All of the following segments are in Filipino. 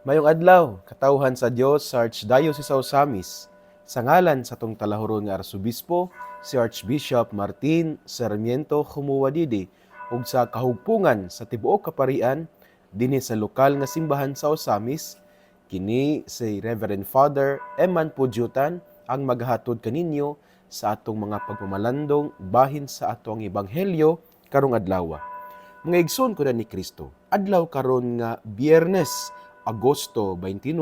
Mayong adlaw, katawhan sa Dios sa Archdiocese sa Osamis, sa ngalan sa tong talahuron nga Arsobispo, si Archbishop Martin Sarmiento Jumuadidi, ug sa kahugpungan sa tibuok kaparian, dinhi sa lokal nga simbahan sa Osamis, kini si Reverend Father Eman Pudyutan ang maghatod kaninyo sa atong mga pagmamalandong bahin sa atong ebanghelyo karong adlaw. Mga igsoon ko na ni Kristo, adlaw karon nga Biyernes, Agosto 29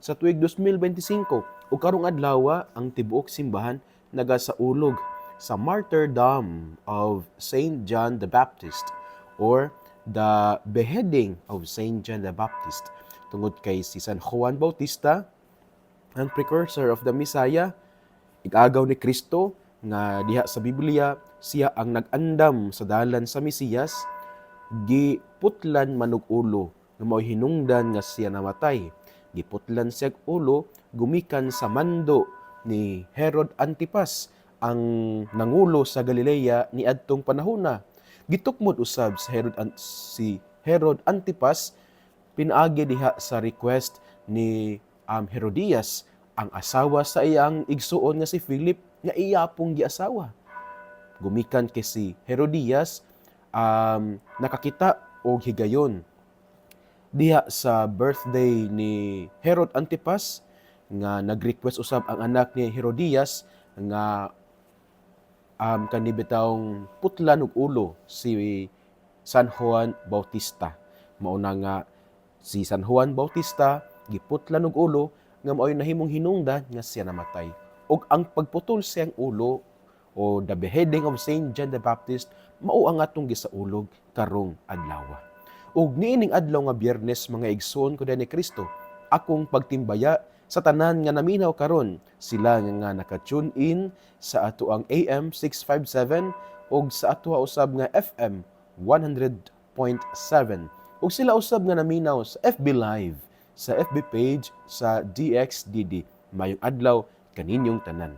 sa tuig 2025 ug karong adlaw ang tibuok simbahan nagasaulog sa martyrdom of Saint John the Baptist or the beheading of Saint John the Baptist tungod kay si San Juan Bautista, ang precursor of the Messiah, igagaw ni Kristo nga diha sa Biblia siya ang nag-andam sa dalan sa Mesiyas, giputlan manug ulo nga mao'y hinungdan nga siya namatay. Giputlan siya ulo gumikan sa mando ni Herod Antipas, ang nangulo sa Galilea ni adtong panahona. Gitukmod usab si Herod Antipas pinaagi diha sa request ni Herodias, ang asawa sa iyang igsuon nga si Philip, nga iya pong giasawa. Gumikan kay si Herodias nakakita og higayon diha sa birthday ni Herod Antipas nga nag-request usab ang anak ni Herodias nga kanibitawng putlan og ulo si San Juan Bautista. Mauna nga si San Juan Bautista giputlan og ulo nga mao'y nahimong hinungdan nga siya namatay. Og ang pagputol siyang ulo o the beheading of Saint John the Baptist mao ang atong gisaulog karong adlaw. Ug niining adlaw nga Biyernes, mga igsoon ko ni Kristo, akong pagtimbaya sa tanan nga naminaw karon, sila nga naka-tune in sa ato ang AM 657 ug sa ato usab nga FM 100.7 ug sila usab nga naminaw sa FB Live, sa FB page sa DXDD. Mayong adlaw kaninyong tanan.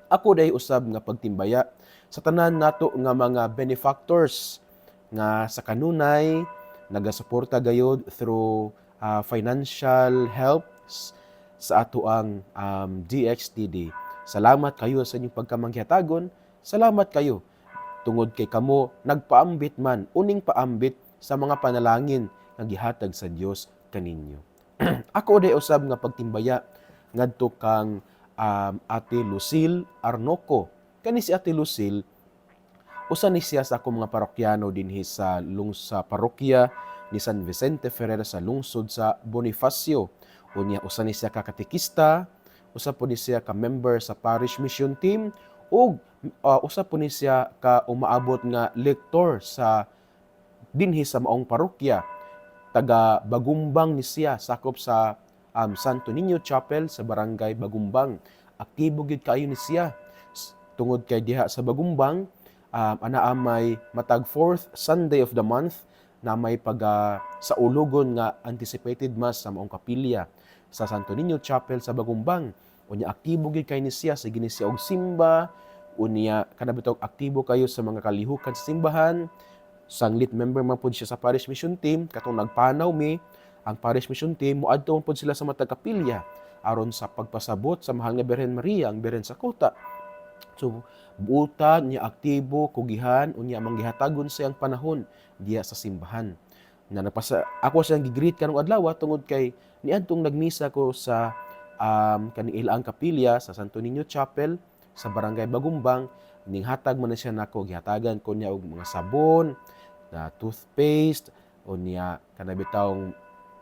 Ako day usab nga pagtimbaya sa tanan nato nga mga benefactors nga sa kanunay nagasuporta gayud through financial help sa ato ang DXDD. Salamat kayo sa inyong pagkamanghihatagon. Salamat kayo tungod kay kamo nagpaambit man, uning paambit sa mga panalangin nga gihatag sa Dios kaninyo. Ako day usab nga pagtimbaya ngadto kang Ate Lucille Arnoco. Kani si Ate Lucille, usa ni siya sa akong mga parokyano dinhi sa parokya ni San Vicente Ferrer sa lungsod sa Bonifacio. Unya usa ni siya ka katekista, usa po ni siya ka member sa parish mission team, ug usa po ni siya ka umaabot nga lektor sa dinhi sa maong parokya. Taga Bagumbang ni siya, sakop sa Santo Niño Chapel sa Barangay Bagumbang. Aktibo gid kaayo ni siya. Tungod kay diha sa Bagumbang, anaa may matag 4th Sunday of the month na may sa ulugon nga anticipated mass sa maong kapilya sa Santo Niño Chapel sa Bagumbang. Unya aktibo gid kay ni siya, sige ni siya og simba. Unya kanabitog aktibo kayo sa mga kalihukan sa simbahan. Sanglit member man pud siya sa parish mission team, katong nagpanaw mi ang parish mission team, moadto man pud sila sa matag kapilya aron sa pagpasabot sa mahal nga Birhen Maria, ang Birhen sa Kuta. So buutan niya aktibo kugihan unya manggihatagon sa iyang panahon diya sa simbahan. Na ako siyang gigreet karong adlaw tungod kay niadtong nagmisa ko sa kaniilang kapilya sa Santo Niño Chapel sa Barangay Bagumbang, ning hatag man na siya nako, gihatagan ko niya og mga sabon, na toothpaste, unya kanabitawng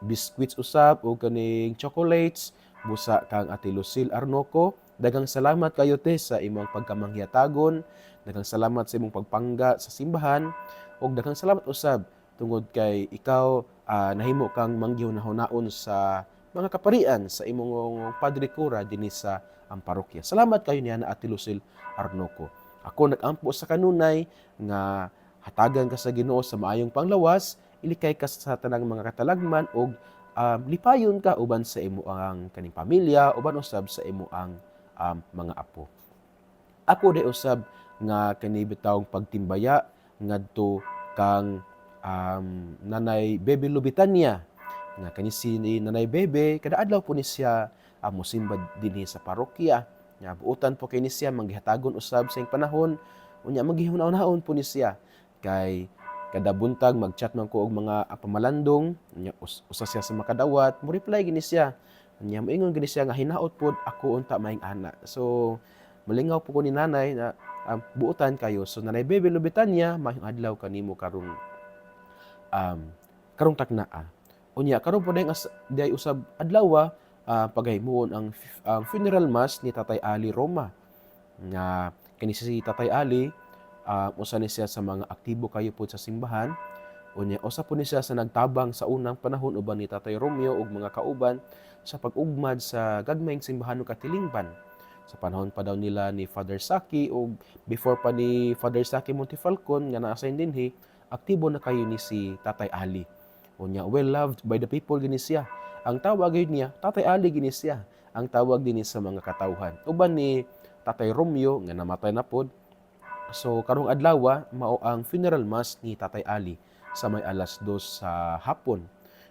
biscuits usab o kaning chocolates busa kang Ate Lucille Arnoco. Daghang salamat kayo te sa imong pagkamanghiyatagon, daghang salamat sa imong pagpangga sa simbahan, ug daghang salamat usab tungod kay ikaw nahimo kang manggihunahon sa mga kaparian sa imong Padre Cura dinhi sa ang parokya. Salamat kayo niya na Ate Lucille Arnoco. Ako nag-ampo sa kanunay nga hatagan ka sa Ginoo sa maayong panglawas, ilikay ka sa tanang mga katalagman ug lipayon ka uban sa imo ang kaning pamilya, uban usab sa imo ang mga apo. Ako day usab nga kani bitawng pagtimbaya ngadto kang Nanay Bebe Lubitania nga kani si Nanay Bebe kada adlaw po ni siya mosimba dinhi sa parokya. Nga buotan po kay ni siya manggihatagon usab sa iyang panahon. Unya maghihuna-hunahon po ni siya kay kada buntag mag-chat man ko og mga pamalandong, unya usa siya sa makadawat, mo reply gini siya. Unya moingon gini siya nga hinaot pod ako unta maing ana. So malingaw po ko ni nanay na buotan kayo. So Nanay Bebe lubitan niya mahing adlaw kanimo karong taknaa. Unya karon po day usab adlaw paghimuon ang funeral mass ni Tatay Ali Roma. Nga kini si Tatay Ali usa ni siya sa mga aktibo kayo po sa simbahan. Unya usa po ni siya sa nagtabang sa unang panahon uban ni Tatay Romeo ug mga kauban sa pag-ugmad sa gagmayng simbahan ng Katilingban. Sa panahon pa daw nila ni Father Saki o before pa ni Father Saki Montefalcon nga na-assign dinhi, aktibo na kayo ni si Tatay Ali. Unya well loved by the people gini siya. Ang tawag gyud niya Tatay Ali gini siya. Ang tawag dinhi sa mga katawhan. Uban ni Tatay Romeo nga namatay na pod. So karong adlaw mao ang funeral mass ni Tatay Ali sa may alas 2 sa hapon.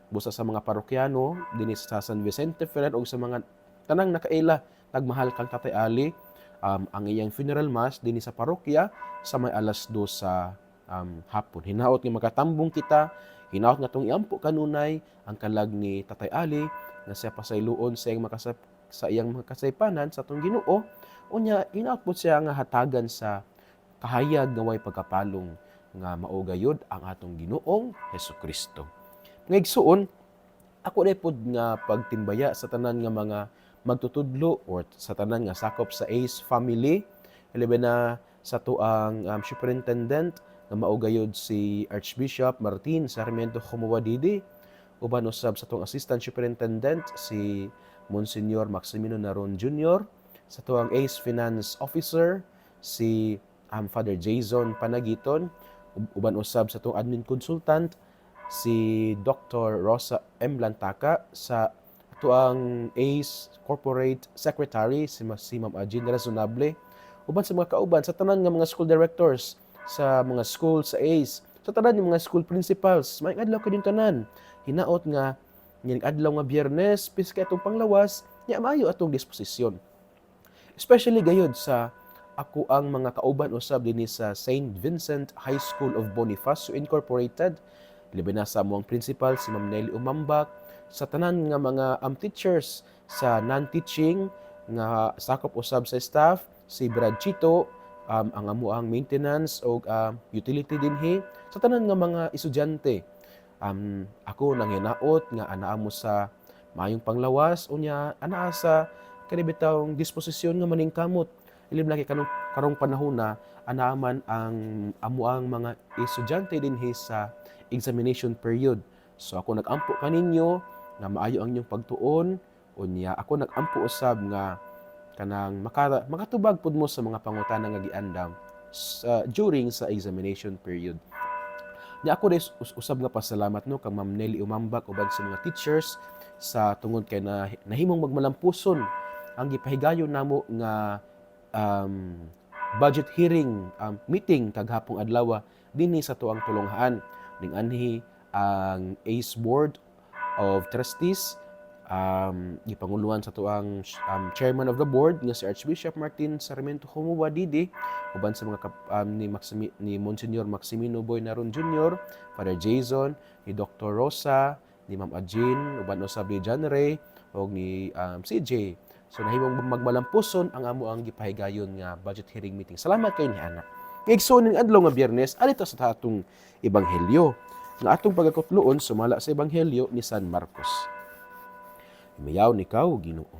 Busa sa mga parokyano dinhi sa San Vicente Ferrer o sa mga tanang nakaila nagmahal kang Tatay Ali, ang iyang funeral mass dinhi sa parokya sa may alas 2 sa hapon. Hinaot nga makatambong kita, hinaot nga tong iampo kanunay ang kalag ni Tatay Ali nga siya pasayloon sa iyang makasaypanan sa atong Ginoo. Unya hinaot po siya nga hatagan sa kahayag nga way pagkapalong nga mao gayud ang atong Ginoong Hesukristo. Ngaigsuon, ako day pod nga pagtimbaya sa tanan nga mga magtutudlo or sa tanan nga sakop sa Ace family, ilabi na sa tuang superintendent nga mao gayud si Archbishop Martin Sarmiento Khumuwadidi, uban usab sa tuang assistant superintendent si Monsignor Maximino Naron Jr., sa tuang Ace finance officer si Father Jason Panagiton, uban usab sa tuang admin consultant si Dr. Rosa M. Lantaka, sa tuang ACE Corporate Secretary si Ma'am Jean Razonable, uban sa mga kauban sa tanan nga mga school directors sa mga school sa ACE, sa tanan nga mga school principals, may adlaw kadin tanan. Hinaot nga ning adlaw nga Biyernes piska atong panglawas, nya maayo atong disposisyon. Especially gayud sa ako ang mga kauban usab dinhi sa St. Vincent High School of Bonifacio Incorporated, libi na sa amuang principal si Ma'am Nelly Umambak, sa tanan nga mga teachers sa non-teaching nga sakop usab sa staff si Brad Chito, ang amuang maintenance o utility dinhi, sa tanan nga mga estudyante. Ako nang hinaot nga anaa mo sa maayong panglawas unya anaa sa kanibitawng disposisyon nga maningkamot. Ilim lagi karong panahon na anaaman ang amuang mga estudyante dinhi sa examination period. So ako nag-ampo kaninyo nga maayo ang inyong pagtuon, unya ako nag-ampo usab nga kanang makatubag pud mo sa mga pangutana nga giandam during sa examination period. Nya ako des usab nga pasalamat no kang Ma'am Nelly Umambak uban sa mga teachers sa tungod kay nahimong magmalampuson ang gipahigayon namo nga budget hearing meeting kaghapong adlaw dinhi sa tuang tulonghaan ning anhi ang ACE Board of Trustees, gipanguluan sa tuang chairman of the board nga si Archbishop Martin Sarmiento Khumuwadidi, uban sa mga ni Monsignor Maximino Boy Naron Jr., Father Jason, ni Dr. Rosa, ni Ma'am Jean, uban usab ni John Ray o ni CJ. So nahimong magmalampuson ang amo ang gipahigayon nga budget hearing meeting. Salamat kay ni Ana. Ngaigsoon ning adlaw nga Biyernes alito sa atong ebanghelyo nga atong pagakutloon sumala sa ebanghelyo ni San Marcos. Himayaw ni ikaw, Ginoo.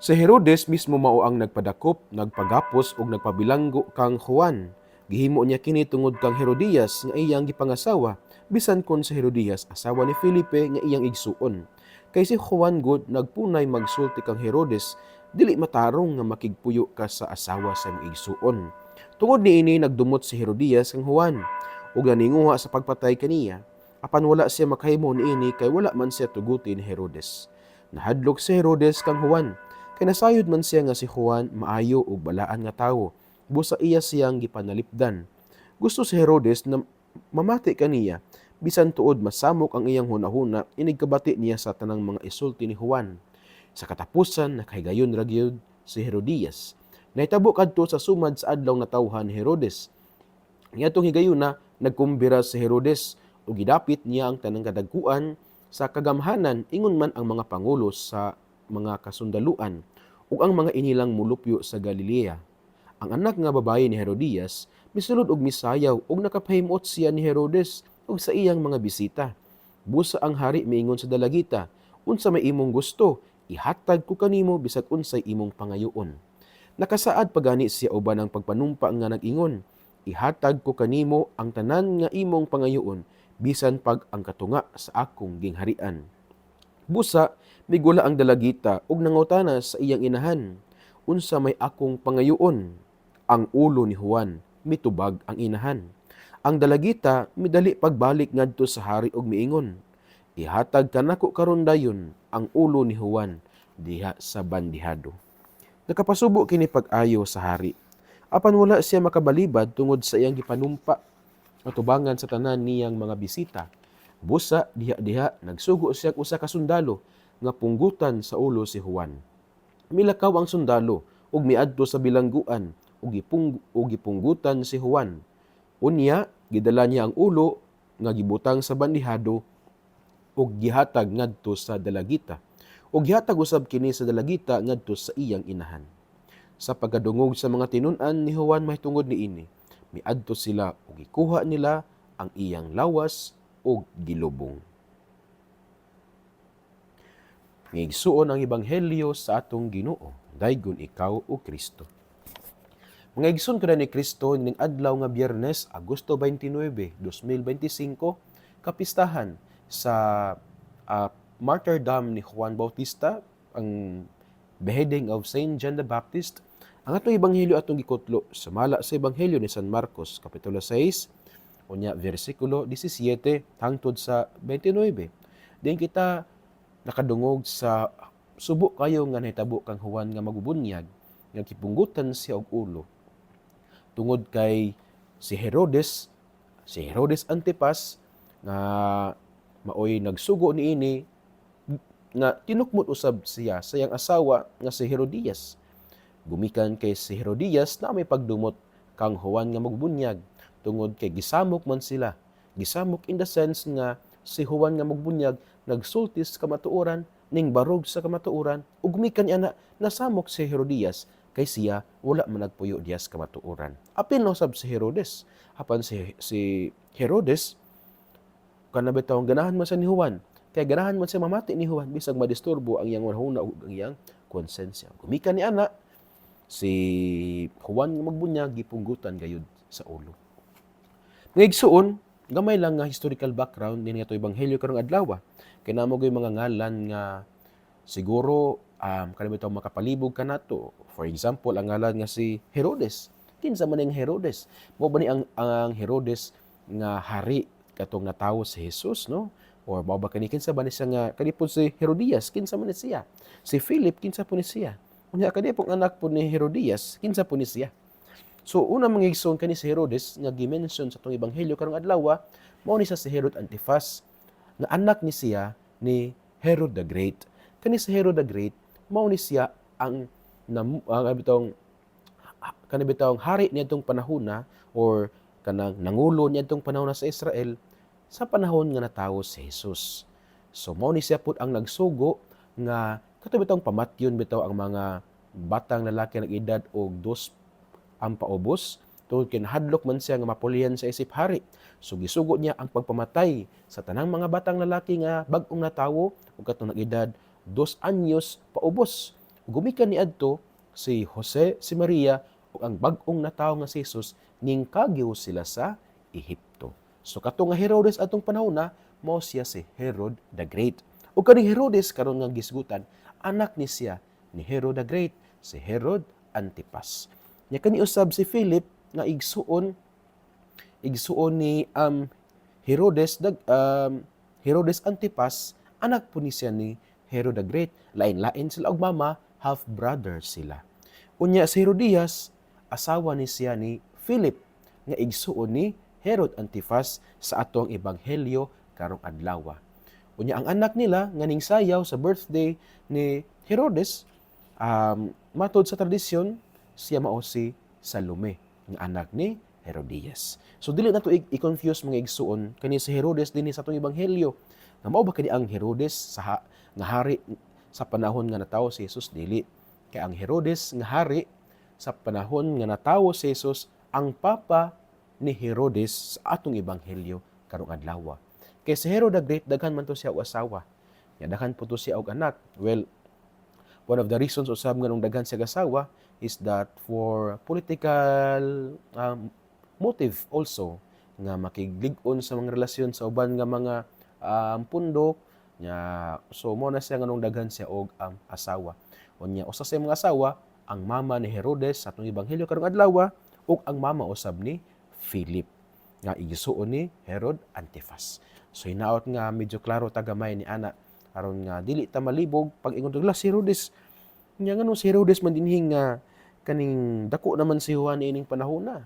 Si Herodes mismo mao ang nagpadakop, nagpagapos ug nagpabilanggo kang Juan. Gihimo niya kini tungod kang Herodias nga iyang gipangasawa, bisan kon si Herodias asawa ni Felipe nga iyang igsuon. Kay si Juan gud nagpunay magsulti kang Herodes, dili matarong nga makigpuyo ka sa asawa sa iyang igsuon. Tungod niini nagdumot si Herodias kang Juan ug naninguha sa pagpatay kaniya. Apan wala siya makahimo niini kay wala man siya tuguti ni Herodes. Nahadlok si Herodes kang Juan, kay nasayod man siya nga si Juan maayo ug balaan nga tawo, busa iya siyang gipanalipdan. Gusto si Herodes na mamati kaniya, bisan tuod masamok ang iyang hunahuna, inigkabati niya sa tanang mga isulti ni Juan. Sa katapusan, nakahigayon ra gyud si Herodias. Nahitabo kadto sa sumad sa adlaw na tawhan ni Herodes. Niadtong higayuna, nagkumbira si Herodes ug gidapit niya ang tanang kadagkuan sa kagamhanan ingon man ang mga pangulo sa mga kasundaluan ug ang mga inilang mulupyo sa Galilea. Ang anak nga babaye ni Herodias misulod og misayaw ug nakapahimot siya ni Herodes ug sa iyang mga bisita. Busa ang hari miingon sa dalagita, unsa may imong gusto, ihatag ko kanimo bisag unsay imong pangayoon. Nakasaad pagani siya uban ang pagpanumpa nga nag-ingon, ihatag ko kanimo ang tanan nga imong pangayoon bisan pag ang katunga sa akong gingharian. Busa migula ang dalagita ug nangutana sa iyang inahan, unsa may akong pangayoon? Ang ulo ni Juan, mitubag ang inahan. Ang dalagita midali pagbalik ngadto sa hari ug miingon, ihatag kanako karon dayon ang ulo ni Juan diha sa bandihado. Nakapasubo kini pag-ayo sa hari. Apan wala siya makabalibad tungod sa iyang gipanumpa matubangan sa tanan niyang mga bisita. Busa diha nagsugo siya usa ka sundalo nga punggutan sa ulo si Juan. Milakaw ang sundalo ug miadto sa bilangguan ug gipunggutan si Juan. Unya gidala niya ang ulo nga gibutang sa bandihado ug gihatag ngadto sa dalagita. Ug gihatag usab kini sa dalagita ngadto sa iyang inahan. Sa pagkadungog sa mga tinun-an ni Juan mahitungod niini, miadto sila ug gikuha nila ang iyang lawas ug gilubong. Ngigsuon ang ebanghelyo sa atong Ginoo, daygon ikaw o Kristo. Mga igsoon kada ni Kristo ning adlaw nga Biyernes, Agosto 29, 2025, kapistahan sa martyrdom ni Juan Bautista, ang beheading of Saint John the Baptist. Ang atong ebanghelyo atong gikutlo sumala sa ebanghelyo ni San Marcos kapitulo 6 unya versikulo 17 hangtod sa 29. Diin kita nakadungog sa subo kayo nga nahitabo kang Juan nga magubunyag nga gipunggutan siya og ulo tungod kay si Herodes Antipas nga maoy nagsugo niini nga tinukmot usab siya sa iyang asawa nga si Herodias. Gumikan kay si Herodias na may pagdumot kang Juan nga magbunyag tungod kay gisamok man sila. Gisamok in the sense nga si Juan nga magbunyag nagsultis sa kamatuoran ning barog sa kamatuoran ug gumikan niya na nasamok si Herodias kay siya wala man nagpuyo diya sa kamatuoran. Apil no sab si Herodes. Apan si Herodes kana bitaw ganahan man sa ni Juan. Kaya ganahan man siya mamati ni Juan bisag madisturbo ang iyang hunahuna ug ang iyang konsensya. Gumikan ni ana si Juan nga magbunyag gipunggutan gayud sa ulo. Ngigsuon, gamay lang nga historical background din nga to ebanghelyo karong adlaw. Kay namo gyud mga ngalan nga siguro kanang bitaw makapalibog kanato. For example, ang ngalan nga si Herodes. Kinsa man ang Herodes? Mao ba ni ang Herodes nga hari katong natawo si Jesus, no? Or mao ba kani kinsa ba ni siya nga kanipon si Herodias? Kinsa man ni siya? Si Philip kinsa po ni siya? Unya kani pong anak po ni Herodias, kinsa po ni siya? So una mangigsoon kani si Herodes nga gi-mention sa tong ebanghelyo karong adlaw, mao ni siya si Herod Antipas nga anak ni siya ni Herod the Great. Kani si Herod the Great mao ni siya ang kanibitawng hari niadtong panahon or kanang nangulo niadtong panahon sa Israel sa panahon nga natawo si Jesus. So mao ni siya pud ang nagsugo nga kato bitawng pamatyon bitaw ang mga batang lalaki nga edad og 2 ang paubos tungod kay nahadlok man siya nga mapulihan sa isip hari. So gisugo niya ang pagpamatay sa tanang mga batang lalaki nga bag-ong natawo ug katong nag-edad 2 anyos paubos. Gumikan niadto si Jose, si Maria ug ang bag-ong natawo nga si Jesus ningkagyo sila sa Ehipto. So katong nga Herodes atong panahon mao siya si Herod the Great. Ug kaning Herodes karon nga gisgutan anak ni siya ni Herod the Great, si Herod Antipas. Nya kani usab si Philip nga igsuon ni Herodes Antipas, anak po ni siya ni Herod the Great. Lain-lain sila og mama, half brother sila. Unya si Herodias, asawa ni siya ni Philip nga igsuon ni Herod Antipas sa atong ebanghelyo karong adlaw. Unya ang anak nila nga ning sayaw sa birthday ni Herodes, matod sa tradisyon, siya mao si Salome, nga anak ni Herodias. So dili nato i-confuse mga igsuon kani si Herodes dinhi sa atong ebanghelyo. Nga mao ba kani ang Herodes nga hari sa panahon nga natawo si Jesus? Dili. Kay ang Herodes nga hari sa panahon nga natawo si Jesus ang papa ni Herodes sa atong ebanghelyo karong adlaw. Kay si Herod the Great, daghan man to siya og asawa. Daghan po to siya og anak. Well, one of the reasons usab nga nung daghan siya asawa is that for political motive also, nga makiglig-on sa mga relasyon sa uban nga mga pundok nya. So mo na siya nga nung daghan siya og asawa. Unya usa sa mga asawa ang mama ni Herodes sa atong ebanghelyo karong adlaw ug ang mama usab ni Philip nga igisuon ni Herod Antipas. So hinaot nga medyo klaro tagamay ni ana aron nga dili ta malibog pag ingon dugla si Herodes. Nya ngano si Herodes man dinhi nga kaning dako naman si Juan ining panahon na.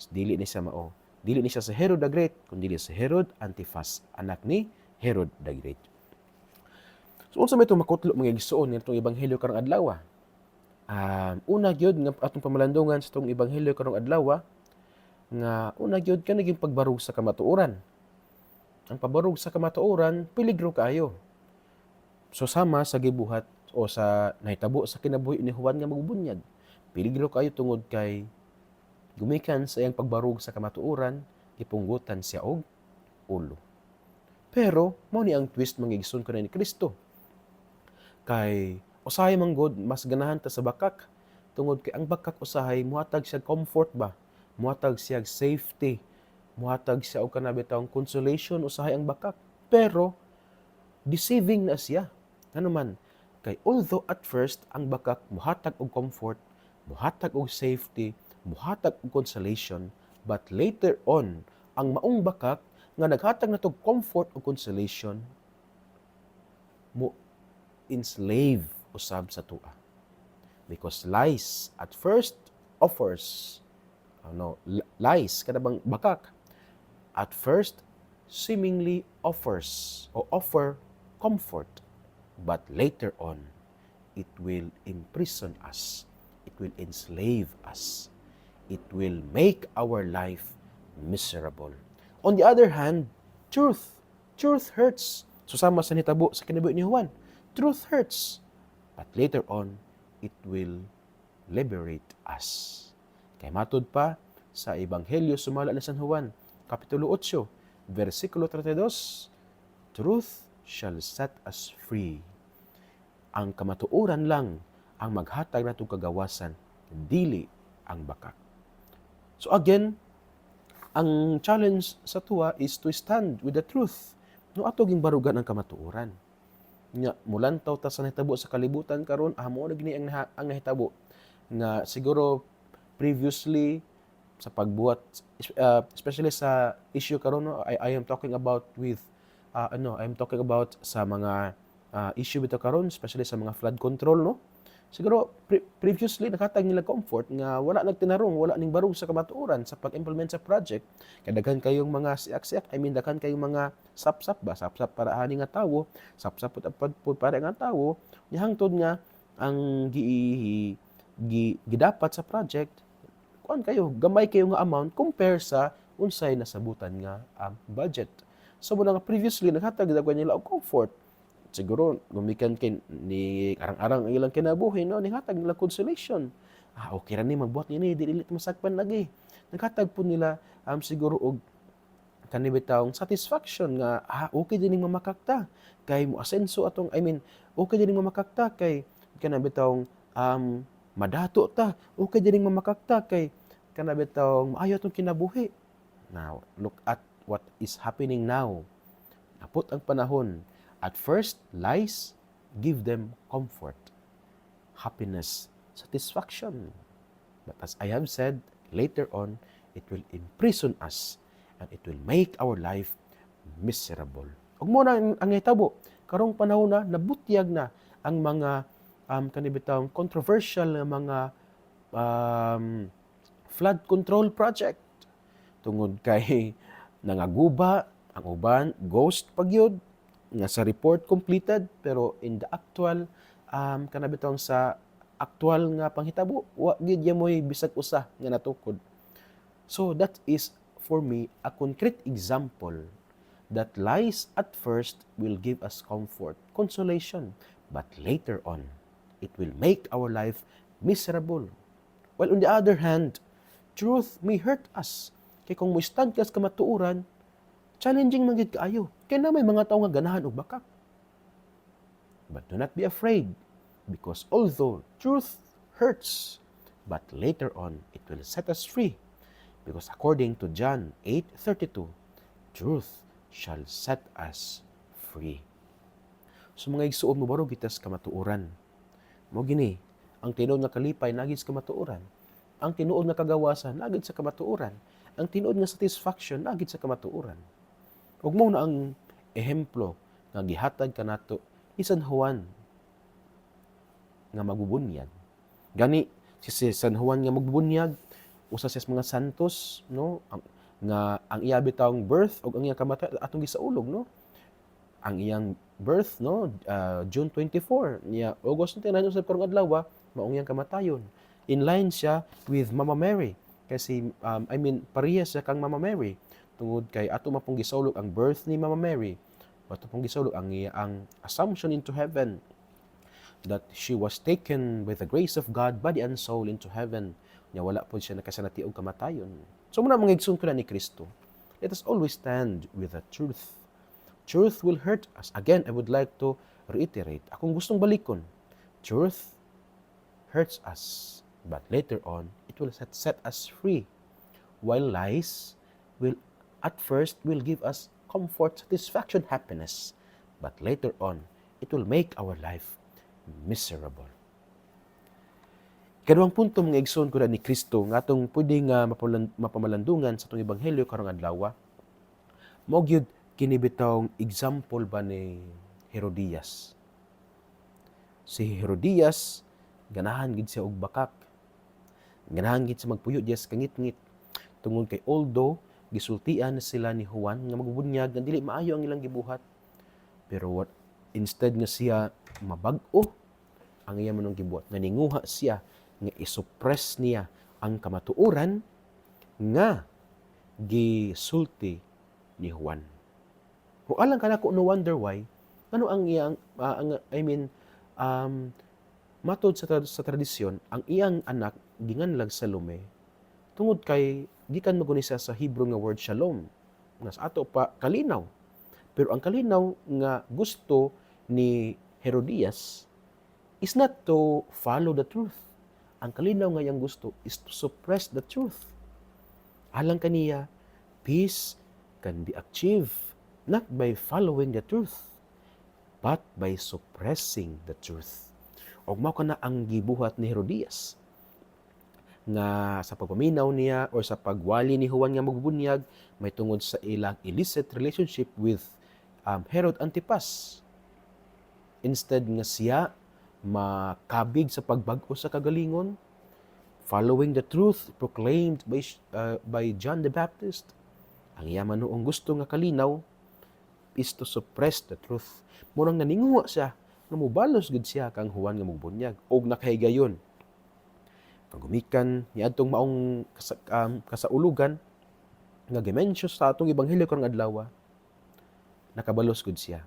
Dili ni siya mao. Dili ni siya sa Herod the Great, kundi sa Herod Antipas, anak ni Herod the Great. So unsa may itong makutlo mga igsuon nitong ebanghelyo karong adlaw? Una gyud nga atong pamalandungan sa itong ebanghelyo karong adlaw nga una gyud ka naging pagbarug sa kamatuoran. Ang pabarug sa kamatuoran, peligro kaayo. So sama sa gibuhat o sa nahitabo sa kinabuhi ni Juan nga magbunyag, peligro kaayo tungod kay gumikan sa iyang pagbarug sa kamatuoran, gipunggutan siya og ulo. Pero mao ni ang twist mga igsoon kanang ni Kristo. Kay usahay man gud mas ganahan ta sa bakak tungod kay ang bakak usahay muhatag siya comfort ba, muhatag siya safety, muhatag siya og kanabitawong consolation usahay ang bakak. Pero deceiving na siya. Ano man, kay although at first ang bakak muhatag og comfort, muhatag og safety, muhatag og consolation, but later on ang maong bakak nga naghatag natog comfort o consolation mo enslave usab sa tua. Because lies at first offers lies kada bang bakak at first seemingly offers or offer comfort, but later on it will imprison us, it will enslave us, it will make our life miserable. On the other hand, truth hurts. Susama sa nitabo sa kinabuhi ni Juan, truth hurts, but later on it will liberate us. Kay matod pa sa Ebanghelyo sumala ni San Juan, Kapitulo 8, versikulo 32, truth shall set us free. Ang kamatuoran lang ang maghatag natong kagawasan, dili ang bakak. So again, ang challenge sa tuwa is to stand with the truth. No ato ging barugan ang kamatuoran. Nya mulantaw ta sa nahitabo sa kalibutan karon, mo na gini ang nahitabo nga siguro previously sa pagbuhat, especially sa issue karon, no, I am talking about with I'm talking about sa mga issue bitaw karon, especially sa mga flood control, no. Siguro previously nakatag nila comfort nga wala nagtinarong, wala ning barug sa kamatuoran sa pag-implement sa project. Kay daghan kayong mga siak-siak, daghan kayong mga sapsap para ani nga tawo, sapsap pud para nga tawo, hangtod nga ang gidapat sa project kuan kayo, gamay kayo nga amount compare sa unsay nasabutan nga budget. So muna nga previously naghatag daghan nila og comfort. Siguro gumikan kay ni arang-arang ang ilang kinabuhi, no, ninghatag nila consolation. Okay ra ni magbuhat ni dili masakpan lagi. Naghatag po nila siguro og kanibitawong satisfaction nga okay din ning mamakakta kay mo asenso atong okay din ning mamakakta kay kanabitawong madato ta, okay din ning mamakakta kay kanabitawong maayo atong kinabuhi. Now, look at what is happening now. Napot ang panahon. At first, lies give them comfort, happiness, satisfaction. But as I have said, later on, it will imprison us and it will make our life miserable. Ug mo na ang hitabo, karong panahon na nabutyag na ang mga kanibitawong controversial na mga flood control project. tungod kay nangaguba ang uban, ghost pagyod nga sa report completed pero in the actual kanabitong sa actual nga panghitabo wa gid ya moy bisag usa nga natukod. So that is for me a concrete example that lies at first will give us comfort, consolation, but later on it will make our life miserable. While on the other hand, truth may hurt us. Kay kung mo stand ka sa kamatuoran, challenging man gid kaayo. Kaya na may mga tao nga ganahan og bakak. But do not be afraid, because although truth hurts, but later on it will set us free. Because according to John 8:32, truth shall set us free. So mga igsuon mo baro gitas kamatuoran. Mo gini, ang tinuod nga kalipay nagid sa kamatuoran. Ang tinuod nga kagawasan nagid sa kamatuoran. Ang tinuod nga satisfaction nagid sa kamatuoran. Ug mao na ang ehemplo nga gihatag kanato ni San Juan nga magbubunyag. Gani si San Juan nga magbubunyag usa sa mga santos no ang iya bitawng birth ug ang iyang kamatayon atong gisaulog no. Ang iyang birth no June 24 niya August 29 sa karong adlaw maong iyang kamatayon. In line siya with Mama Mary kasi parehas siya kang Mama Mary tungod kay ato mapong gisulog ang birth ni Mama Mary. Ato pong gisulog ang assumption into heaven, that she was taken by the grace of God, body and soul into heaven. Nya wala po siya nakasanati og kamatayon. So muna mga igsoon ko na ni Kristo. Let us always stand with the truth. Truth will hurt us. Again, I would like to reiterate. Akong gustong balikon. Truth hurts us, but later on, it will set us free. While lies will at first will give us comfort, satisfaction, happiness, but later on, it will make our life miserable. Ikaduhang punto mga igsoon ko na ni Kristo nga atong pwede nga mapamalandungan sa atong ebanghelyo karong adlaw. Mao gyud kini bitawng example ba ni Herodias. Si Herodias ganahan gid siya og bakak. Ganahan gid siya magpuyo diya sa kangit-ngit. Tungod kay although gisultian sila ni Juan nga magbubunyag nga dili maayo ang ilang gibuhat. Pero instead nga siya mabag-o ang iya manong gibuhat, nga ninguha siya nga isuppress niya ang kamatuoran nga gisulti ni Juan. Kung alang ka na ko no wonder why, ano ang iyang, matod sa tradisyon, ang iyang anak ginganlag Salome, tungod kay gikan maguni siya sa Hebrew nga word shalom, nga sa ato pa kalinaw. Pero ang kalinaw nga gusto ni Herodias is not to follow the truth. Ang kalinaw nga iyang gusto is to suppress the truth. Alang kaniya, peace can be achieved not by following the truth, but by suppressing the truth. Og mao kana ang gibuhat ni Herodias nga sa pagpaminaw niya or sa pagwali ni Juan nga magbubunyag may tungod sa ilang illicit relationship with Herod Antipas. Instead nga siya makabig sa pagbag-o sa kagalingon, following the truth proclaimed by John the Baptist, ang iya manuong gusto nga kalinaw is to suppress the truth. Murang naninguha siya nga mobalos gud siya kang Juan nga magbunyag og nakahigayon. Pagumikan niadtong maong kasaulugan nga gimension sa atong ebanghelyo karong adlaw, nakabalos gud siya.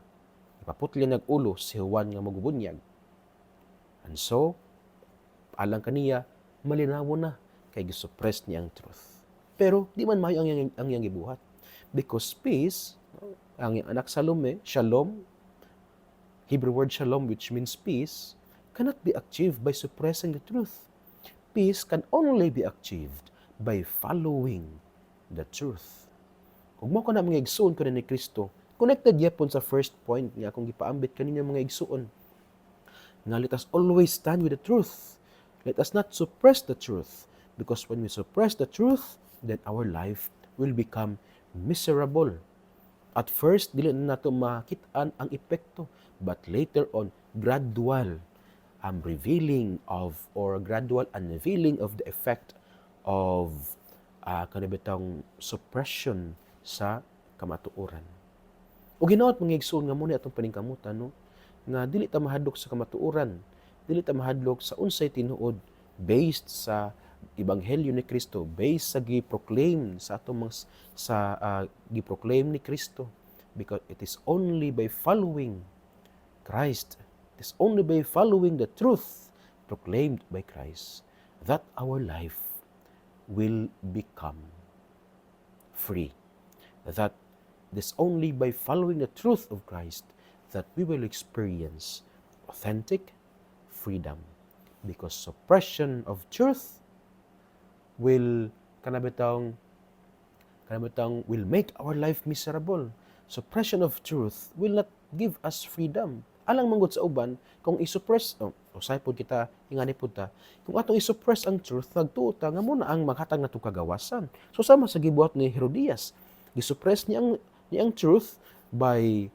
Ipaputli nag-ulo si Juan nga magbubunyag. And so, alang kaniya, malinawo na kay gisuppress niya ang truth. Pero di man maayo ang iyang gibuhat. Because peace, ang iyang anak Salome, shalom, Hebrew word shalom which means peace, cannot be achieved by suppressing the truth. Peace can only be achieved by following the truth. Kung mo ko na mga igsuon ko na ni Kristo, connected yapon sa first point nga akong gipaambit kanina mga igsuon. Nga let us always stand with the truth. Let us not suppress the truth. Because when we suppress the truth, then our life will become miserable. At first, dili na nato makitaan ang epekto. But later on, gradual revealing of or gradual unveiling of the effect of kanibitang suppression sa kamatuoran. O ginaot mga igsoon nga muna atong paningkamutan, no? Nga dili ta mahadlok sa kamatuoran, dili ta mahadlok sa unsay tinuod based sa ebanghelyo ni Kristo, based sa gi-proclaim sa atong gi-proclaim ni Kristo, because it is only by following Christ, it is only by following the truth proclaimed by Christ that our life will become free. That it is only by following the truth of Christ that we will experience authentic freedom. Because suppression of truth will will make our life miserable. Suppression of truth will not give us freedom. Alang manggod sa uban, kung isuppress, usay po kita, ingani po ta, kung atong isuppress ang truth, nagtuo ta, nga muna ang maghatag na itong kagawasan. So sama sa gibuhat ni Herodias, gisuppress niya ang truth by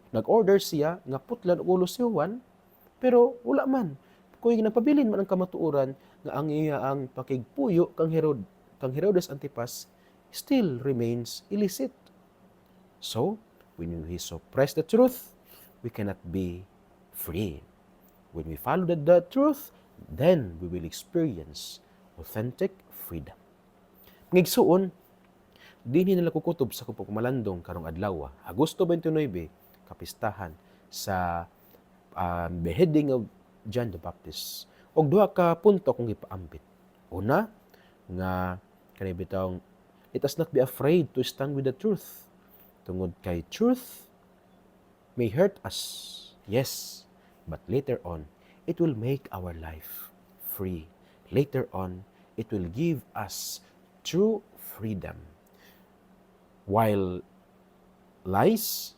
nag-order siya nga putlan og ulo si Juan, pero wala man. Kung nagpabilin man ang kamatuoran nga ang iya ang pakigpuyo kang Herodes Antipas still remains illicit. So, when we suppress the truth, we cannot be free. When we follow the truth, then we will experience authentic freedom. Ngigsuon, dinhi nila kukutob sa kupagmalandong karong adlaw, Agosto 29, kapistahan sa beheading of John the Baptist. Og duha ka punto kung ipaambit. Una, nga kanibitang, let us not be afraid to stand with the truth. Tungod kay truth may hurt us, yes, but later on, it will make our life free. Later on, it will give us true freedom. While lies,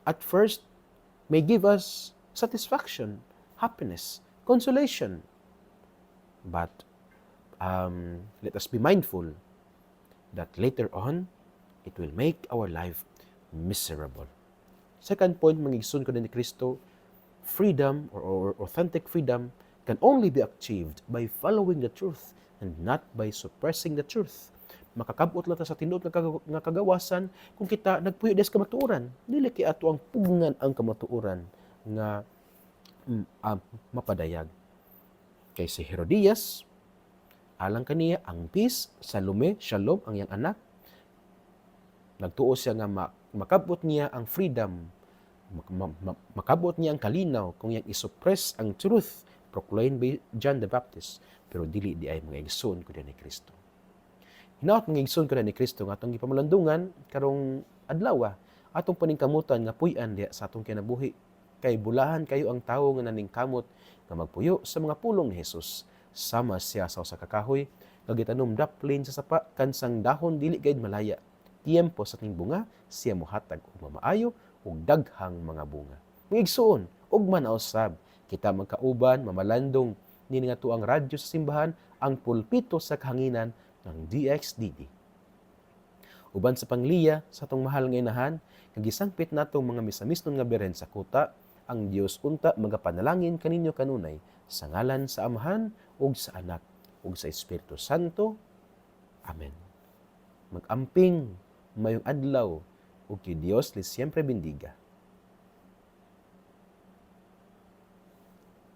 at first, may give us satisfaction, happiness, consolation. But let us be mindful that later on, it will make our life miserable. Second point, mangigsoon ko din ni Kristo, freedom or authentic freedom can only be achieved by following the truth and not by suppressing the truth. Makakabot lang ta sa tinuod nga kagawasan kung kita nagpuyo des kamatuoran. Dili kay ato ang pugngan ang kamatuoran nga mapadayag. Kay si Herodias, alang kaniya ang peace, Salome, Shalom, ang iyang anak. Nagtuo siya nga makabot niya ang freedom, makabot niya ang kalinaw kung iyang isuppress ang truth proclaimed by John the Baptist, pero dili di ay mga igsoon ko ni Kristo. Hinaot mga igsoon ko ni Kristo nga atong gipamalandungan karong adlaw, atong paningkamutan nga puy-an diha sa atong kinabuhi. Kay bulahan kayo ang tawo nga naningkamot nga magpuyo sa mga pulong ni Jesus. Sama siya sa usa ka kahoy, nga gitanom daplin sa sapa kansang dahon dili gayud malaya. Tiempo sa ting bunga, siya mohatag og mamaayo ug daghang mga bunga. Mga igsoon, ugma na usab kita magkauban, mamalandong nini nga tuang radyo sa simbahan, ang pulpito sa kahanginan ng DXDD. Uban sa pangliya sa atong mahal nga inahan, nagisangpit natong mga misamisnon nga beren sa kuta, ang Dios unta magapanalangin kaninyo kanunay sa ngalan sa Amahan ug sa Anak ug sa Espiritu Santo. Amen. Mag-amping mayong adlaw ug ki Dios li siempre bendiga.